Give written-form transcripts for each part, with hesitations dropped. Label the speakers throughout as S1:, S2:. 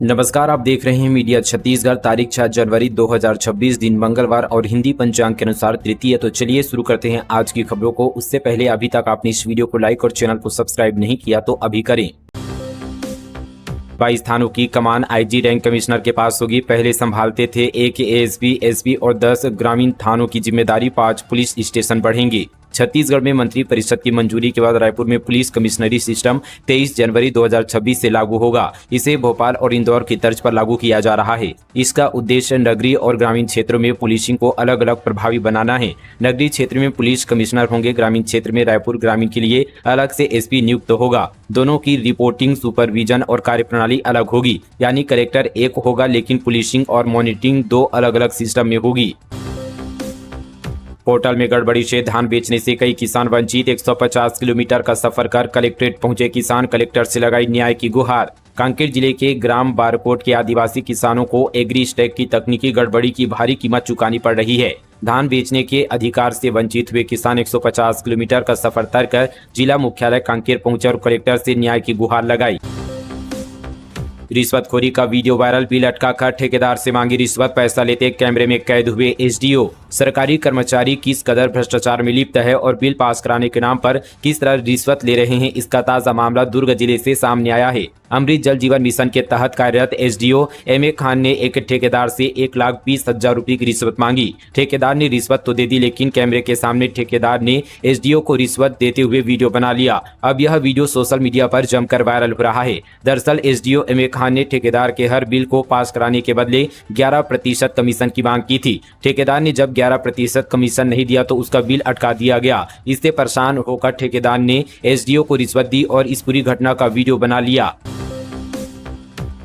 S1: नमस्कार, आप देख रहे हैं मीडिया छत्तीसगढ़। तारीख 6 जनवरी 2026 दिन मंगलवार और हिंदी पंचांग के अनुसार तृतीय। तो चलिए शुरू करते हैं आज की खबरों को। उससे पहले अभी तक आपने इस वीडियो को लाइक और चैनल को सब्सक्राइब नहीं किया तो अभी करें। 22 थानों की कमान आईजी रैंक कमिश्नर के पास होगी। पहले संभालते थे एक एएसपी, एसपी और 10 ग्रामीण थानों की जिम्मेदारी। 5 पुलिस स्टेशन बढ़ेंगे। छत्तीसगढ़ में मंत्री परिषद की मंजूरी के बाद रायपुर में पुलिस कमिश्नरी सिस्टम 23 जनवरी 2026 से लागू होगा। इसे भोपाल और इंदौर की तर्ज पर लागू किया जा रहा है। इसका उद्देश्य नगरीय और ग्रामीण क्षेत्रों में पुलिसिंग को अलग अलग प्रभावी बनाना है। नगरीय क्षेत्र में पुलिस कमिश्नर होंगे। ग्रामीण क्षेत्र में रायपुर ग्रामीण के लिए अलग से एसपी नियुक्त होगा। दोनों की रिपोर्टिंग, सुपरविजन और कार्यप्रणाली अलग होगी, यानी कलेक्टर एक होगा लेकिन पुलिसिंग और मॉनिटरिंग 2 अलग अलग सिस्टम में होगी। पोर्टल में गड़बड़ी से धान बेचने से कई किसान वंचित। 150 किलोमीटर का सफर कर कलेक्ट्रेट पहुंचे किसान, कलेक्टर से लगाई न्याय की गुहार। कांकेर जिले के ग्राम बारकोट के आदिवासी किसानों को एग्री स्टैक की तकनीकी गड़बड़ी की भारी कीमत चुकानी पड़ रही है। धान बेचने के अधिकार से वंचित हुए किसान 150 किलोमीटर का सफर तय कर जिला मुख्यालय कांकेर पहुंचे और कलेक्टर से न्याय की गुहार लगाई। रिश्वतखोरी का वीडियो वायरल। बिल अटकाकर ठेकेदार से मांगी रिश्वत, पैसा लेते कैमरे में कैद हुए एसडीओ। सरकारी कर्मचारी किस कदर भ्रष्टाचार में लिप्त है और बिल पास कराने के नाम पर किस तरह रिश्वत ले रहे हैं, इसका ताजा मामला दुर्ग जिले से सामने आया है। अमृत जल जीवन मिशन के तहत कार्यरत एसडीओ एमए खान ने एक ठेकेदार से 1,20,000 रुपये की रिश्वत मांगी। ठेकेदार ने रिश्वत तो दे दी, लेकिन कैमरे के सामने ठेकेदार ने एसडीओ को रिश्वत देते हुए वीडियो बना लिया। अब यह वीडियो सोशल मीडिया पर जमकर वायरल हो रहा है। दरअसल एसडीओ एमए खान ने ठेकेदार के हर बिल को पास कराने के बदले 11% कमीशन की मांग की थी। ठेकेदार ने जब 11% कमीशन नहीं दिया तो उसका बिल अटका दिया गया। इससे परेशान होकर ठेकेदार ने एसडीओ को रिश्वत दी और इस पूरी घटना का वीडियो बना लिया।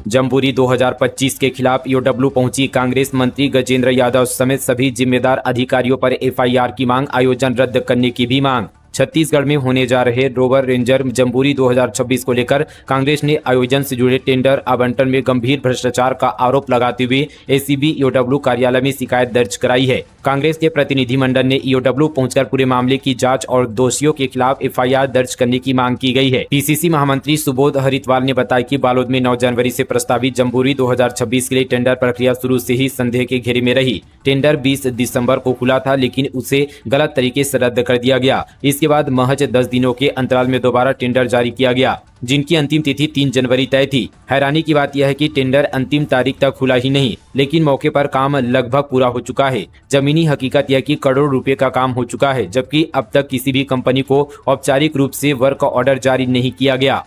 S1: जम्बूरी 2025 के खिलाफ ईओडब्ल्यू पहुंची कांग्रेस। मंत्री गजेंद्र यादव समेत सभी जिम्मेदार अधिकारियों पर एफआईआर की मांग, आयोजन रद्द करने की भी मांग। छत्तीसगढ़ में होने जा रहे रोवर रेंजर जम्बूरी 2026 को लेकर कांग्रेस ने आयोजन से जुड़े टेंडर आवंटन में गंभीर भ्रष्टाचार का आरोप लगाते हुए एसीबी ईओडब्ल्यू कार्यालय में शिकायत दर्ज कराई है। कांग्रेस के प्रतिनिधिमंडल ने ईओडब्ल्यू पहुंचकर पूरे मामले की जांच और दोषियों के खिलाफ एफआईआर दर्ज करने की मांग की गई है। पीसीसी महामंत्री सुबोध हरितवाल ने बताया कि बालोद में 9 जनवरी से प्रस्तावित जम्बूरी 2026 के लिए टेंडर प्रक्रिया शुरू से ही संदेह के घेरे में रही। टेंडर 20 दिसंबर को खुला था, लेकिन उसे गलत तरीके से रद्द कर दिया गया। इसके बाद महज 10 दिनों के अंतराल में दोबारा टेंडर जारी किया गया, जिनकी अंतिम तिथि 3 जनवरी तय थी। हैरानी की बात यह है कि टेंडर अंतिम तारीख तक खुला ही नहीं, लेकिन मौके पर काम लगभग पूरा हो चुका है। जमीनी हकीकत यह कि करोड़ रुपए का काम हो चुका है, जबकि अब तक किसी भी कंपनी को औपचारिक रूप से वर्क ऑर्डर जारी नहीं किया गया।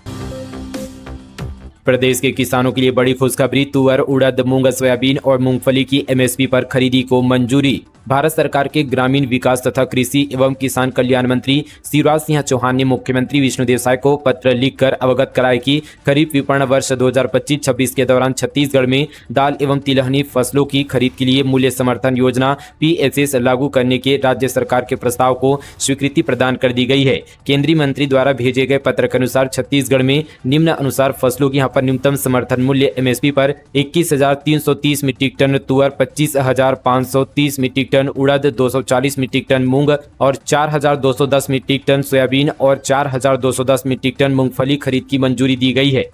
S1: प्रदेश के किसानों के लिए बड़ी खुशखबरी। तुअर, उड़द, मूंग, सोयाबीन और मूंगफली की एमएसपी पर खरीदी को मंजूरी। भारत सरकार के ग्रामीण विकास तथा कृषि एवं किसान कल्याण मंत्री शिवराज सिंह चौहान ने मुख्यमंत्री विष्णुदेव साय को पत्र लिखकर अवगत कराया कि खरीफ विपणन वर्ष 2025-26 के दौरान छत्तीसगढ़ में दाल एवं तिलहनी फसलों की खरीद के लिए मूल्य समर्थन योजना पीएसएस लागू करने के राज्य सरकार के प्रस्ताव को स्वीकृति प्रदान कर दी गई है। केंद्रीय मंत्री द्वारा भेजे गए पत्र के अनुसार छत्तीसगढ़ में निम्न अनुसार फसलों की यहाँ पर न्यूनतम समर्थन मूल्य एमएसपी पर 21,330 मीट्रिक टन तुअर, 25,530 मीट्रिक टन उड़द, 240 मीट्रिक टन मूंग और 4,210 मीट्रिक टन सोयाबीन और 4,210 मीट्रिक टन मूंगफली खरीद की मंजूरी दी गई है।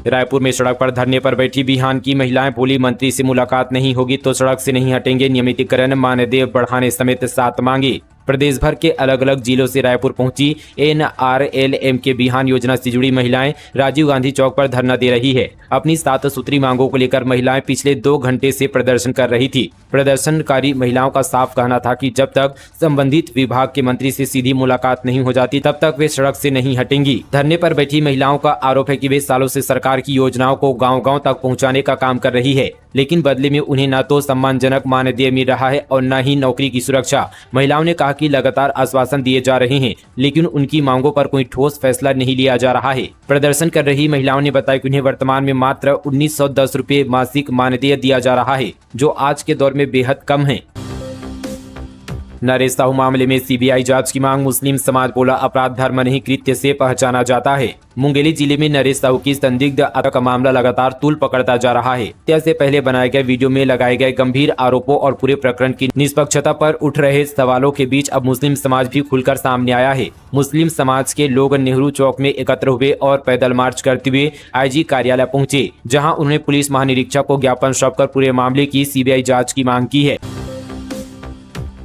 S1: रायपुर में सड़क पर धरने पर बैठी बिहान की महिलाएं बोली, मंत्री से मुलाकात नहीं होगी तो सड़क से नहीं हटेंगे। नियमितीकरण, मानदेय बढ़ाने समेत 7 मांगे। प्रदेश भर के अलग अलग जिलों से रायपुर पहुंची एनआरएलएम के बिहान योजना से जुड़ी महिलाएं राजीव गांधी चौक पर धरना दे रही है। अपनी 7 सूत्री मांगों को लेकर महिलाएं पिछले 2 घंटे से प्रदर्शन कर रही थी। प्रदर्शनकारी महिलाओं का साफ कहना था कि जब तक संबंधित विभाग के मंत्री से सीधी मुलाकात नहीं हो जाती तब तक वे सड़क से नहीं हटेंगी। धरने पर बैठी महिलाओं का आरोप है कि वे सालों से सरकार की योजनाओं को गाँव-गाँव तक पहुँचाने का काम कर रही है, लेकिन बदले में उन्हें न तो सम्मानजनक मानदेय मिल रहा है और न ही नौकरी की सुरक्षा। महिलाओं ने कहा कि लगातार आश्वासन दिए जा रहे हैं, लेकिन उनकी मांगों पर कोई ठोस फैसला नहीं लिया जा रहा है। प्रदर्शन कर रही महिलाओं ने बताया कि उन्हें वर्तमान में मात्र 1910 रुपये मासिक मानदेय दिया जा रहा है, जो आज के दौर में बेहद कम है। नरेश साहू मामले में सीबीआई जांच की मांग। मुस्लिम समाज बोला अपराध धर्म नहीं कृत्य से पहचाना जाता है। मुंगेली जिले में नरेश साहू की संदिग्ध हत्या का मामला लगातार तूल पकड़ता जा रहा है। हत्या से पहले बनाए गए वीडियो में लगाए गए गंभीर आरोपों और पूरे प्रकरण की निष्पक्षता पर उठ रहे सवालों के बीच अब मुस्लिम समाज भी खुलकर सामने आया है। मुस्लिम समाज के लोग नेहरू चौक में एकत्र हुए और पैदल मार्च करते हुए आईजी कार्यालय पहुंचे, जहां उन्होंने पुलिस महानिरीक्षक को ज्ञापन सौंपकर पूरे मामले की सीबीआई जांच की मांग की है।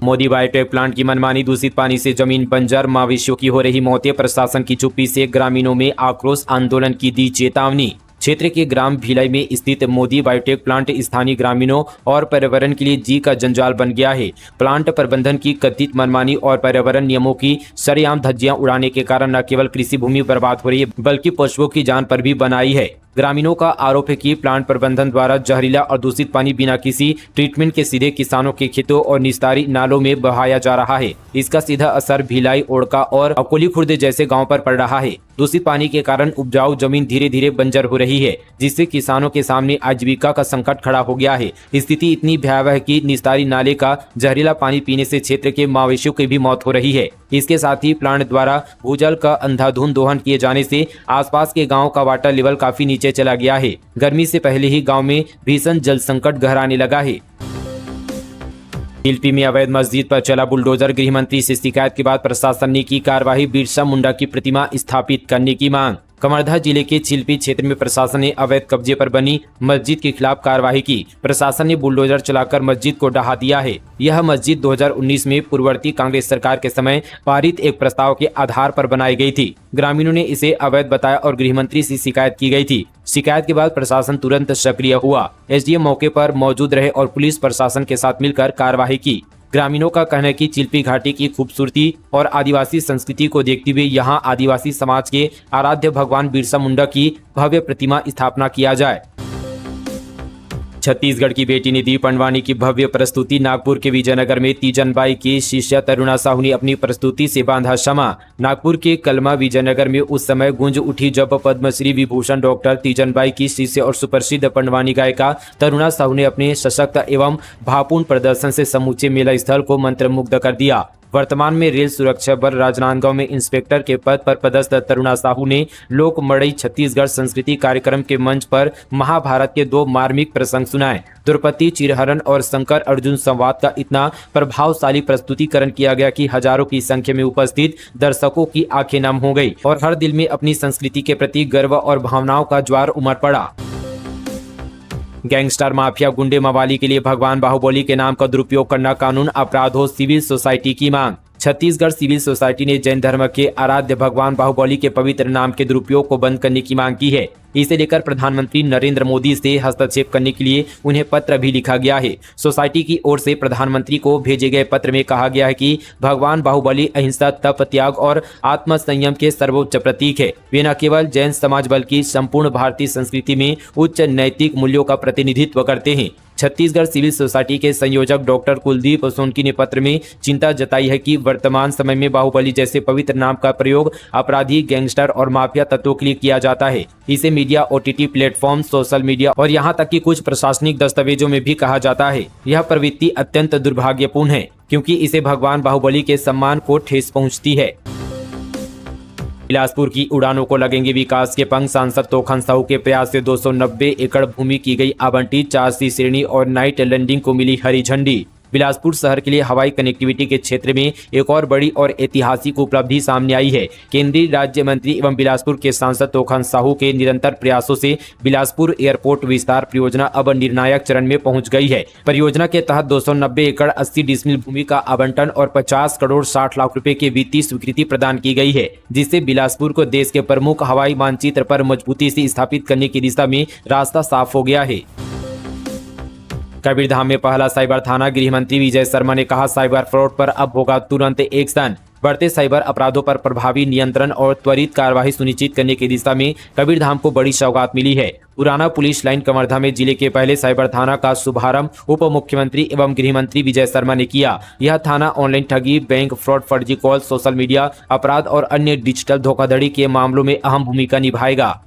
S1: मोदी बायोटेक प्लांट की मनमानी, दूषित पानी से जमीन बंजर, मवेशियों की हो रही मौतें, प्रशासन की चुप्पी से ग्रामीणों में आक्रोश, आंदोलन की दी चेतावनी। क्षेत्र के ग्राम भिलाई में स्थित मोदी बायोटेक प्लांट स्थानीय ग्रामीणों और पर्यावरण के लिए जी का जंजाल बन गया है। प्लांट प्रबंधन की कथित मनमानी और पर्यावरण नियमों की सरेआम धज्जियां उड़ाने के कारण न केवल कृषि भूमि बर्बाद हो रही है बल्कि पशुओं की जान पर भी बनाई है। ग्रामीणों का आरोप है कि प्लांट प्रबंधन द्वारा जहरीला और दूषित पानी बिना किसी ट्रीटमेंट के सीधे किसानों के खेतों और निस्तारी नालों में बहाया जा रहा है। इसका सीधा असर भिलाई, ओड़का और अकोली खुर्द जैसे गांव पर पड़ रहा है। दूषित पानी के कारण उपजाऊ जमीन धीरे धीरे बंजर हो रही है, जिससे किसानों के सामने आजीविका का संकट खड़ा हो गया है। स्थिति इतनी भयावह है कि निस्तारी नाले का जहरीला पानी पीने से क्षेत्र के मवेशियों की भी मौत हो रही है। इसके साथ ही प्लांट द्वारा भूजल का अंधाधुंध दोहन किए जाने से आसपास के गांव का वाटर लेवल काफी नीचे चला गया है। गर्मी से पहले ही गांव में भीषण जल संकट गहराने लगा है। चिल्पी में अवैध मस्जिद पर चला बुलडोजर, गृह मंत्री से शिकायत के बाद प्रशासन ने की कार्रवाई, बिरसा मुंडा की प्रतिमा स्थापित करने की मांग। कवर्धा जिले के चिल्पी क्षेत्र में प्रशासन ने अवैध कब्जे पर बनी मस्जिद के खिलाफ कार्रवाई की। प्रशासन ने बुलडोजर चलाकर मस्जिद को ढहा दिया है। यह मस्जिद 2019 में पूर्ववर्ती कांग्रेस सरकार के समय पारित एक प्रस्ताव के आधार पर बनाई गई थी। ग्रामीणों ने इसे अवैध बताया और गृह मंत्री से शिकायत की गई थी। शिकायत के बाद प्रशासन तुरंत सक्रिय हुआ। एसडीएम मौके पर मौजूद रहे और पुलिस प्रशासन के साथ मिलकर कार्रवाई की। ग्रामीणों का कहना है कि चिल्पी घाटी की खूबसूरती और आदिवासी संस्कृति को देखते हुए यहां आदिवासी समाज के आराध्य भगवान बिरसा मुंडा की भव्य प्रतिमा स्थापना किया जाए। छत्तीसगढ़ की बेटी निधि पंडवानी की भव्य प्रस्तुति। नागपुर के विजयनगर में तीजनबाई की शिष्या तरुणा साहू ने अपनी प्रस्तुति से बांधा क्षमा। नागपुर के कलमा विजयनगर में उस समय गूंज उठी जब पद्मश्री विभूषण डॉक्टर तीजनबाई की शिष्य और सुप्रसिद्ध पंडवानी गायिका तरुणा साहू ने अपने सशक्त एवं भावपूर्ण प्रदर्शन से समूचे मेला स्थल को मंत्रमुग्ध कर दिया। वर्तमान में रेल सुरक्षा बल राजनांदगांव में इंस्पेक्टर के पद पर पदस्थ तरुणा साहू ने लोक मड़ई छत्तीसगढ़ संस्कृति कार्यक्रम के मंच पर महाभारत के 2 मार्मिक प्रसंग सुनाए। द्रौपदी चिरहरण और शंकर अर्जुन संवाद का इतना प्रभावशाली प्रस्तुतिकरण किया गया कि हजारों की संख्या में उपस्थित दर्शकों की आंखें नम हो गई और हर दिल में अपनी संस्कृति के प्रति गर्व और भावनाओं का ज्वार उमड़ पड़ा। गैंगस्टर माफिया गुंडे मवाली के लिए भगवान बाहुबली के नाम का दुरुपयोग करना कानून अपराध हो, सिविल सोसाइटी की मांग। छत्तीसगढ़ सिविल सोसाइटी ने जैन धर्म के आराध्य भगवान बाहुबली के पवित्र नाम के दुरुपयोग को बंद करने की मांग की है। इसे लेकर प्रधानमंत्री नरेंद्र मोदी से हस्तक्षेप करने के लिए उन्हें पत्र भी लिखा गया है। सोसाइटी की ओर से प्रधानमंत्री को भेजे गए पत्र में कहा गया है कि भगवान बाहुबली अहिंसा, तप, त्याग और आत्मसंयम के सर्वोच्च प्रतीक है। वे न केवल जैन समाज बल्कि संपूर्ण भारतीय संस्कृति में उच्च नैतिक मूल्यों का प्रतिनिधित्व करते हैं। छत्तीसगढ़ सिविल सोसाइटी के संयोजक डॉक्टर कुलदीप सोनकी ने पत्र में चिंता जताई है कि वर्तमान समय में बाहुबली जैसे पवित्र नाम का प्रयोग अपराधी, गैंगस्टर और माफिया तत्वों के लिए किया जाता है। इसे media, OTT platform, social media और यहाँ तक कि कुछ प्रशासनिक दस्तावेजों में भी कहा जाता है। यह प्रवृत्ति अत्यंत दुर्भाग्यपूर्ण है क्योंकि इसे भगवान बाहुबली के सम्मान को ठेस पहुँचती है। बिलासपुर की उड़ानों को लगेंगे विकास के पंख। सांसद तोखन साहू के प्रयास से 290 एकड़ भूमि की गई आवंटित। 4सी श्रेणी और नाइट लैंडिंग को मिली हरी झंडी। बिलासपुर शहर के लिए हवाई कनेक्टिविटी के क्षेत्र में एक और बड़ी और ऐतिहासिक उपलब्धि सामने आई है। केंद्रीय राज्य मंत्री एवं बिलासपुर के सांसद तोखन साहू के निरंतर प्रयासों से बिलासपुर एयरपोर्ट विस्तार परियोजना अब निर्णायक चरण में पहुंच गई है। परियोजना के तहत 290 एकड़ 80 डिसमिल भूमि का आवंटन और 50 करोड़ 60 लाख रुपए की वित्तीय स्वीकृति प्रदान की गई है, जिससे बिलासपुर को देश के प्रमुख हवाई मानचित्र पर मजबूती से स्थापित करने की दिशा में रास्ता साफ हो गया है। कबीरधाम में पहला साइबर थाना। गृह मंत्री विजय शर्मा ने कहा, साइबर फ्रॉड पर अब होगा तुरंत एक्शन। बढ़ते साइबर अपराधों पर प्रभावी नियंत्रण और त्वरित कार्यवाही सुनिश्चित करने की दिशा में कबीरधाम को बड़ी सौगात मिली है। पुराना पुलिस लाइन कवर्धा में जिले के पहले साइबर थाना का शुभारंभ उप मुख्यमंत्री एवं गृह मंत्री विजय शर्मा ने किया। यह थाना ऑनलाइन ठगी, बैंक फ्रॉड, फर्जी कॉल, सोशल मीडिया अपराध और अन्य डिजिटल धोखाधड़ी के मामलों में अहम भूमिका निभाएगा।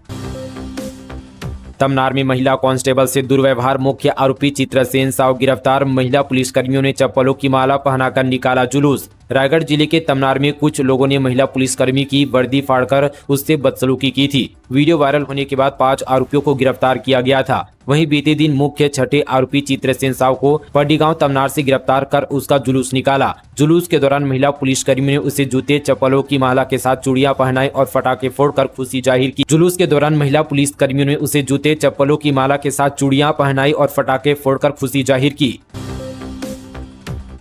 S1: तमनार में महिला कांस्टेबल से दुर्व्यवहार, मुख्य आरोपी चित्रसेन साव गिरफ्तार। महिला पुलिसकर्मियों ने चप्पलों की माला पहनाकर निकाला जुलूस। रायगढ़ जिले के तमनार में कुछ लोगों ने महिला पुलिसकर्मी की वर्दी फाड़कर उससे बदसलूकी की थी। वीडियो वायरल होने के बाद 5 आरोपियों को गिरफ्तार किया गया था। वहीं बीते दिन मुख्य छठे आरोपी चित्रसेन साव को पड्डीगांव तमनार से गिरफ्तार कर उसका जुलूस निकाला। जुलूस के दौरान महिला पुलिसकर्मी ने उसे जूते, चप्पलों की माला के साथ चूड़ियां पहनाई और पटाखे फोड़कर खुशी जाहिर की। जुलूस के दौरान महिला पुलिसकर्मियों ने उसे जूते, चप्पलों की माला के साथ चूड़ियां पहनाई और पटाखे फोड़कर खुशी जाहिर की।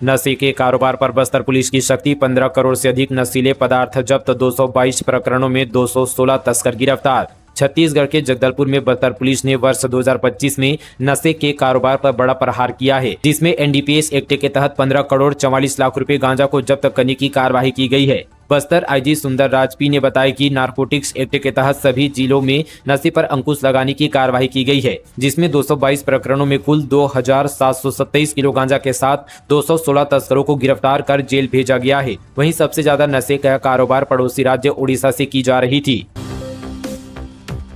S1: नशे के कारोबार पर बस्तर पुलिस की शक्ति, 15 करोड़ से अधिक नशीले पदार्थ जब्त, 222 प्रकरणों में 216 तस्कर गिरफ्तार। छत्तीसगढ़ के जगदलपुर में बस्तर पुलिस ने वर्ष 2025 में नशे के कारोबार पर बड़ा प्रहार किया है, जिसमें एनडीपीएस एक्ट के तहत 15 करोड़ 44 लाख रुपए गांजा को जब्त करने की कार्रवाई की गई है। बस्तर आईजी सुंदर राज पी ने बताया कि नारकोटिक्स एक्ट के तहत सभी जिलों में नशे पर अंकुश लगाने की कार्रवाई की गई है, जिसमें 222 प्रकरणों में कुल 2727 किलो गांजा के साथ 216 तस्करों को गिरफ्तार कर जेल भेजा गया है। वहीं सबसे ज्यादा नशे का कारोबार पड़ोसी राज्य उड़ीसा से की जा रही थी।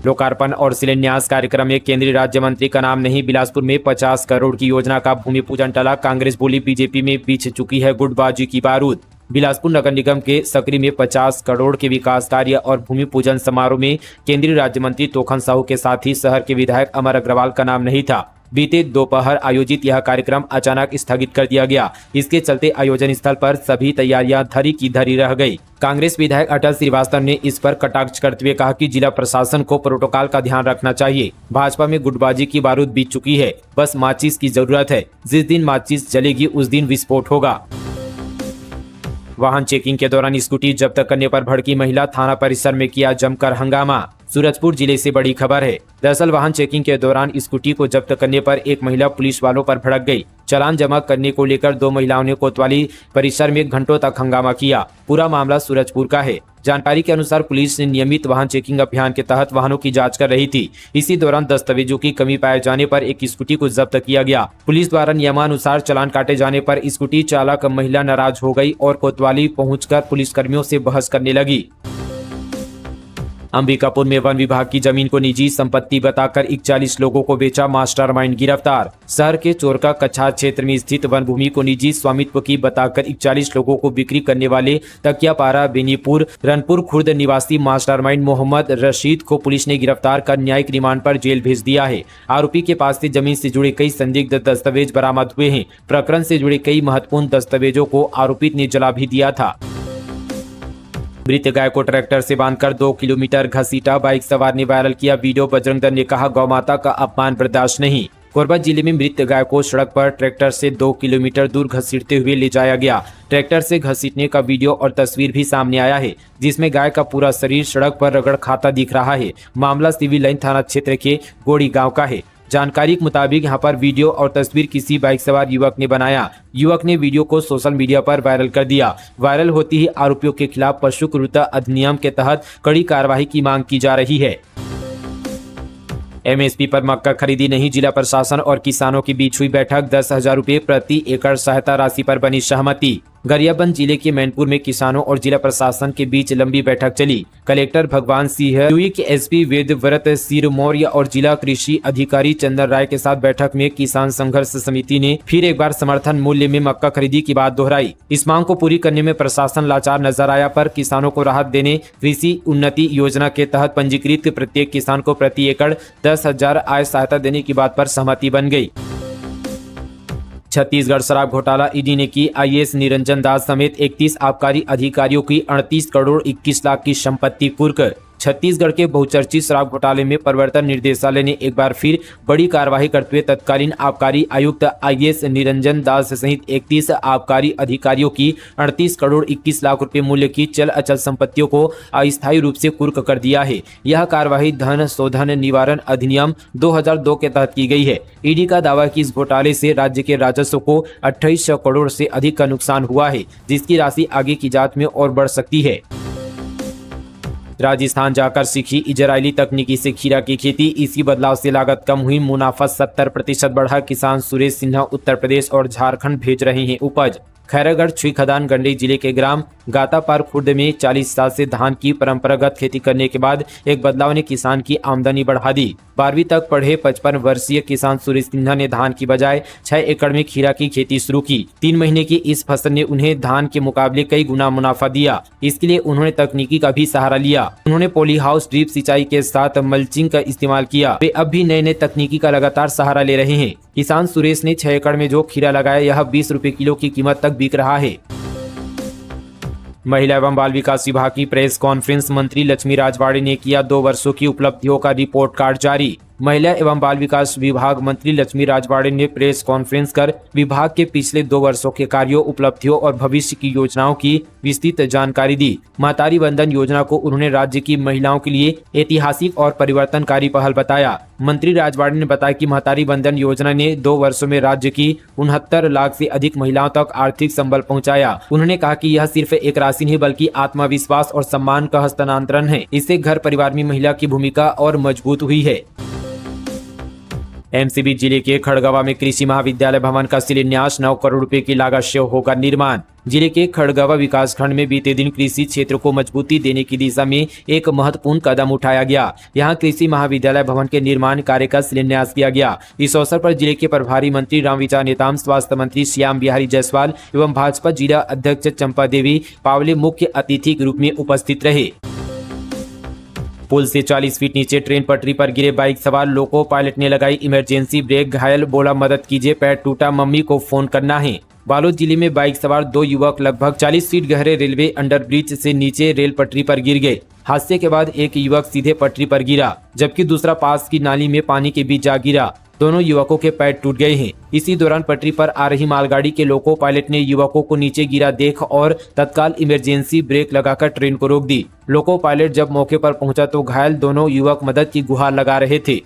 S1: लोकार्पण और शिलान्यास कार्यक्रम में केंद्रीय राज्य मंत्री का नाम नहीं। बिलासपुर में 50 करोड़ की योजना का भूमि पूजन टला। कांग्रेस बोली बीजेपी में बीछ चुकी है गुटबाजी की बारूद। बिलासपुर नगर निगम के सकरी में 50 करोड़ के विकास कार्य और भूमि पूजन समारोह में केंद्रीय राज्य मंत्री तोखन साहू के साथ ही शहर के विधायक अमर अग्रवाल का नाम नहीं था। बीते दोपहर आयोजित यह कार्यक्रम अचानक स्थगित कर दिया गया। इसके चलते आयोजन स्थल पर सभी तैयारियां धरी की धरी रह गई। कांग्रेस विधायक अटल श्रीवास्तव ने इस पर कटाक्ष करते हुए कहा कि जिला प्रशासन को प्रोटोकॉल का ध्यान रखना चाहिए। भाजपा में गुटबाजी की बारूद बीत चुकी है, बस माचिस की जरूरत है। जिस दिन माचिस जलेगी उस दिन विस्फोट होगा। वाहन चेकिंग के दौरान स्कूटी जब्त करने पर भड़की महिला, थाना परिसर में किया जमकर हंगामा। सूरजपुर जिले से बड़ी खबर है। दरअसल वाहन चेकिंग के दौरान स्कूटी को जब्त करने पर एक महिला पुलिस वालों पर भड़क गई। चालान जमा करने को लेकर 2 महिलाओं ने कोतवाली परिसर में घंटों तक हंगामा किया। पूरा मामला सूरजपुर का है। जानकारी के अनुसार पुलिस ने नियमित वाहन चेकिंग अभियान के तहत वाहनों की जांच कर रही थी। इसी दौरान दस्तावेजों की कमी पाए जाने पर एक स्कूटी को जब्त किया गया। पुलिस द्वारा नियमानुसार चालान काटे जाने पर स्कूटी चालक महिला नाराज हो गई और कोतवाली पहुंचकर पुलिसकर्मियों से बहस करने लगी। अंबिकापुर में वन विभाग की जमीन को निजी संपत्ति बताकर 41 लोगों को बेचा, मास्टरमाइंड गिरफ्तार। शहर के चोरका कछार क्षेत्र में स्थित वन भूमि को निजी स्वामित्व की बताकर 41 लोगों को बिक्री करने वाले तकियापारा, बेनीपुर, रनपुर खुर्द निवासी मास्टरमाइंड मोहम्मद रशीद को पुलिस ने गिरफ्तार कर न्यायिक रिमांड पर जेल भेज दिया है। आरोपी के पास से जमीन से जुड़े कई संदिग्ध दस्तावेज बरामद हुए हैं। प्रकरण से जुड़े कई महत्वपूर्ण दस्तावेजों को आरोपी ने जला भी दिया था। मृत गाय को ट्रैक्टर से बांधकर 2 किलोमीटर घसीटा, बाइक सवार ने वायरल किया वीडियो। बजरंग दल ने कहा गौमाता का अपमान बर्दाश्त नहीं। कोरबा जिले में मृत गाय को सड़क पर ट्रैक्टर से 2 किलोमीटर दूर घसीटते हुए ले जाया गया। ट्रैक्टर से घसीटने का वीडियो और तस्वीर भी सामने आया है, जिसमें गाय का पूरा शरीर सड़क पर रगड़ खाता दिख रहा है। मामला सिविल लाइन थाना क्षेत्र के गोड़ी गाँव का है। जानकारी के मुताबिक यहां पर वीडियो और तस्वीर किसी बाइक सवार युवक ने बनाया। युवक ने वीडियो को सोशल मीडिया पर वायरल कर दिया। वायरल होती ही आरोपियों के खिलाफ पशु क्रूरता अधिनियम के तहत कड़ी कार्रवाई की मांग की जा रही है। एमएसपी पर मक्का खरीदी नहीं, जिला प्रशासन और किसानों के बीच हुई बैठक। 10,000 रुपये प्रति एकड़ सहायता राशि पर बनी सहमति। गरियाबंद जिले के मैनपुर में किसानों और जिला प्रशासन के बीच लंबी बैठक चली। कलेक्टर भगवान सिंह, यूई एसपी वेदव्रत सिरमौर्य और जिला कृषि अधिकारी चंदन राय के साथ बैठक में किसान संघर्ष समिति ने फिर एक बार समर्थन मूल्य में मक्का खरीदी की बात दोहराई। इस मांग को पूरी करने में प्रशासन लाचार नजर आया, पर किसानों को राहत देने कृषि उन्नति योजना के तहत पंजीकृत प्रत्येक किसान को प्रति एकड़ 10,000 आय सहायता देने की बात पर सहमति बन गई। छत्तीसगढ़ शराब घोटाला, ईडी ने की आईएएस निरंजन दास समेत 31 आबकारी अधिकारियों की 38 करोड़ 21 लाख की संपत्ति कुर्क। छत्तीसगढ़ के बहुचर्चित शराब घोटाले में प्रवर्तन निर्देशालय ने एक बार फिर बड़ी कार्रवाई करते हुए तत्कालीन आबकारी आयुक्त आईएएस निरंजन दास सहित 31 आबकारी अधिकारियों की 38 करोड़ 21 लाख रुपए मूल्य की चल अचल संपत्तियों को अस्थायी रूप से कुर्क कर दिया है। यह कार्रवाई धन शोधन निवारण अधिनियम 2002 के तहत की गई है। ईडी का दावा कि इस घोटाले से राज्य के राजस्व को 2800 करोड़ से अधिक का नुकसान हुआ है, जिसकी राशि आगे की जांच में और बढ़ सकती है। राजस्थान जाकर सीखी इजरायली तकनीकी से खीरा की खेती, इसी बदलाव से लागत कम हुई, मुनाफा 70% बढ़ा। किसान सुरेश सिन्हा उत्तर प्रदेश और झारखंड भेज रहे हैं उपज। खैरागढ़ छुई खदान गंडई जिले के ग्राम गातापार खुर्द में 40 साल से धान की परंपरागत खेती करने के बाद एक बदलाव ने किसान की आमदनी बढ़ा दी। 12वीं तक पढ़े 55 वर्षीय किसान सुरेश सिन्हा ने धान की बजाय 6 एकड़ में खीरा की खेती शुरू की। 3 महीने की इस फसल ने उन्हें धान के मुकाबले कई गुना मुनाफा दिया। इसके लिए उन्होंने तकनीकी का भी सहारा लिया। उन्होंने पॉली हाउस, ड्रिप सिंचाई के साथ मल्चिंग का इस्तेमाल किया। वे अब भी नए नए तकनीकी का लगातार सहारा ले रहे हैं। किसान सुरेश ने 6 एकड़ में जो खीरा लगाया यह 20 रुपए किलो की कीमत तक बिक रहा है। महिला एवं बाल विकास विभाग की प्रेस कॉन्फ्रेंस मंत्री लक्ष्मी राजवाड़े ने किया 2 वर्षों की उपलब्धियों का रिपोर्ट कार्ड जारी। महिला एवं बाल विकास विभाग मंत्री लक्ष्मी राजवाड़े ने प्रेस कॉन्फ्रेंस कर विभाग के पिछले 2 वर्षों के कार्यों, उपलब्धियों और भविष्य की योजनाओं की विस्तृत जानकारी दी। महतारी वंदन योजना को उन्होंने राज्य की महिलाओं के लिए ऐतिहासिक और परिवर्तनकारी पहल बताया। मंत्री राजवाड़े ने बताया कि महतारी वंदन योजना ने 2 वर्षों में राज्य की 69 लाख से अधिक महिलाओं तक आर्थिक संबल पहुंचाया। उन्होंने कहा कि यह सिर्फ एक राशि नहीं बल्कि आत्मविश्वास और सम्मान का हस्तांतरण है। इससे घर परिवार में महिला की भूमिका और मजबूत हुई है। एमसीबी जिले के खड़गवा में कृषि महाविद्यालय भवन का शिलान्यास 9 करोड़ रुपए की लागत से होगा निर्माण। जिले के खड़गवा विकासखंड में बीते दिन कृषि क्षेत्र को मजबूती देने की दिशा में एक महत्वपूर्ण कदम उठाया गया। यहां कृषि महाविद्यालय भवन के निर्माण कार्य का शिलान्यास किया गया। इस अवसर पर जिले के प्रभारी मंत्री रामविचार नेताम, स्वास्थ्य मंत्री श्याम बिहारी जायसवाल एवं भाजपा जिला अध्यक्ष चंपा देवी पावले मुख्य अतिथि के रूप में उपस्थित रहे। पुल से 40 फीट नीचे ट्रेन पटरी पर गिरे बाइक सवार लोको पायलट ने लगाई इमरजेंसी ब्रेक, घायल बोला मदद कीजिए, पैर टूटा, मम्मी को फोन करना है। बालोद जिले में बाइक सवार 2 युवक लगभग 40 फीट गहरे रेलवे अंडरब्रिज से नीचे रेल पटरी पर गिर गए। हादसे के बाद एक युवक सीधे पटरी पर गिरा जबकि दूसरा पास की नाली में पानी के बीच जा गिरा। दोनों युवकों के पैर टूट गए हैं। इसी दौरान पटरी पर आ रही मालगाड़ी के लोको पायलट ने युवकों को नीचे गिरा देख और तत्काल इमरजेंसी ब्रेक लगाकर ट्रेन को रोक दी। लोको पायलट जब मौके पर पहुंचा तो घायल दोनों युवक मदद की गुहार लगा रहे थे।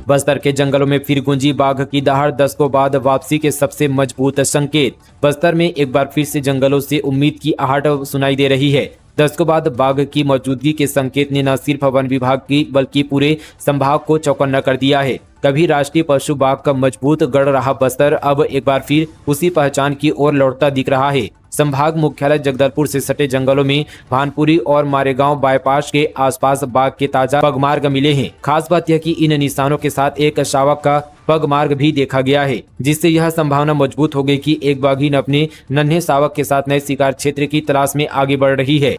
S1: बस्तर के जंगलों में फिर गूंजी बाघ की दहाड़, दशकों बाद वापसी के सबसे मजबूत संकेत। बस्तर में एक बार फिर से जंगलों से उम्मीद की आहट सुनाई दे रही है। दशकों बाद बाघ की मौजूदगी के संकेत ने न सिर्फ वन विभाग की बल्कि पूरे संभाग को चौकन्ना कर दिया है। कभी राष्ट्रीय पशु बाघ का मजबूत गढ़ रहा बस्तर अब एक बार फिर उसी पहचान की ओर लौटता दिख रहा है। संभाग मुख्यालय जगदलपुर से सटे जंगलों में भानपुरी और मारेगांव बाईपास के आसपास बाघ के ताजा पगमार्ग मिले हैं। खास बात यह कि इन निशानों के साथ एक शावक का पगमार्ग भी देखा गया है, जिससे यह संभावना मजबूत हो गई कि एक बाघिन अपने नन्हे शावक के साथ नए शिकार क्षेत्र की तलाश में आगे बढ़ रही है।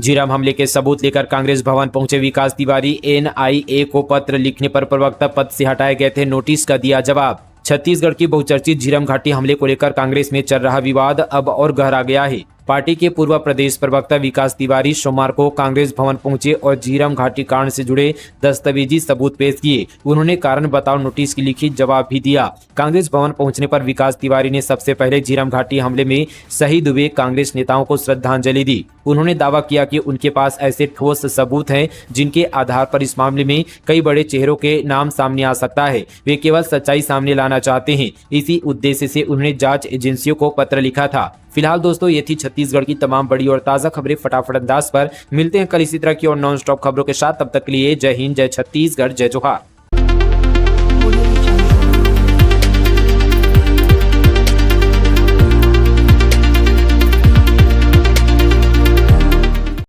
S1: झीरम हमले के सबूत लेकर कांग्रेस भवन पहुंचे विकास तिवारी, एनआईए को पत्र लिखने पर प्रवक्ता पद से हटाए गए थे, नोटिस का दिया जवाब। छत्तीसगढ़ की बहुचर्चित झीरम घाटी हमले को लेकर कांग्रेस में चल रहा विवाद अब और गहरा गया है। पार्टी के पूर्व प्रदेश प्रवक्ता विकास तिवारी सोमवार को कांग्रेस भवन पहुंचे और झीरम घाटी कांड से जुड़े दस्तावेजी सबूत पेश किए। उन्होंने कारण बताओ नोटिस की लिखित जवाब भी दिया। कांग्रेस भवन पहुंचने पर विकास तिवारी ने सबसे पहले झीरम घाटी हमले में शहीद हुए कांग्रेस नेताओं को श्रद्धांजलि दी। उन्होंने दावा किया कि उनके पास ऐसे ठोस सबूत हैं जिनके आधार पर इस मामले में कई बड़े चेहरों के नाम सामने आ सकता है। वे केवल सच्चाई सामने लाना चाहते हैं। इसी उद्देश्य से उन्होंने जांच एजेंसियों को पत्र लिखा था। फिलहाल दोस्तों ये थी छत्तीसगढ़ की तमाम बड़ी और ताज़ा खबरें फटाफट अंदाज पर। मिलते हैं कल इसी तरह की और नॉन स्टॉप खबरों के साथ। तब तक के लिए जय हिंद, जय छत्तीसगढ़, जय जोहार।